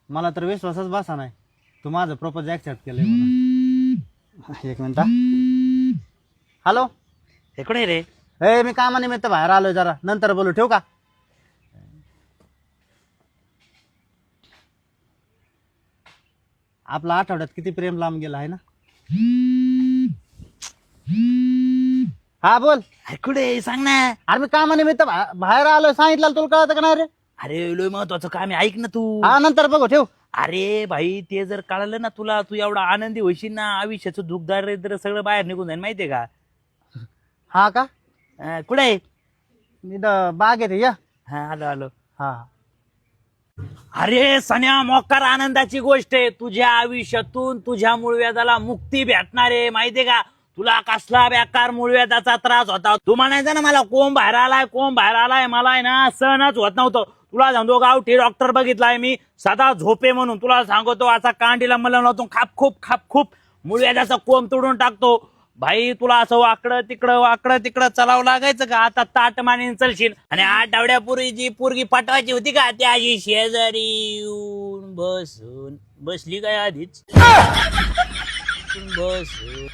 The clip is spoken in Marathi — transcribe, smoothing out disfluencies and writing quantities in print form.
मला तर विश्वासच बसा नाही तू माझं प्रपोज ऍक्सेप्ट केलंय म्हणून. एक मिनिट. हॅलो. हे कुठे रे? ए मी कामानिमित्त बाहेर आलोय जरा नंतर बोलू ठेवू का? आपला आठवड्यात किती प्रेम लांब गेला आहे ना. हा बोल. अरे कुठे सांग ना. अरे मी कामानिमित्त बाहेर आलोय सांगितलं तुला कळतं का नाही रे? अरे लय महत्वाचं काम आहे, ऐक ना तू. हा नंतर बघू ठेव. अरे भाई ते जर कळालं ना तुला, तू एवढा आनंदी होशील ना, आयुष्याचं दुःख दारिद्र्य सगळं बाहेर निघून जाईल माहितीये का. हा का? कुठे आहे? मी बागेत आहे, या. हा आलो आलो. हा अरे सन्या, मोकार आनंदाची गोष्ट आहे. तुझ्या आयुष्यातून तुझ्या मूळव्याधाला मुक्ती भेटणार आहे माहितीये का. तुला कसला बेकार मूळव्याधाचा त्रास होता. तू म्हणायचा ना मला कोंब बाहेर आलाय, मला आहे ना सहनच होत नव्हतं. तुला सांगतो गावठी डॉक्टर बघितलाय मी, सदा झोपे म्हणून. तुला सांगतो असा कांडीला मलम लावतो, खाप खूप मूळव्याधाचा कोंब तोडून टाकतो. भाई तुला असं वाकडं तिकडं चलावं लागायचं का? आता ताट मानेन चलशील. आणि आठवड्यापूर्वी जी पोरगी पटवायची होती का, ती अशी शेजारी येऊन बसली काय आधीच बसून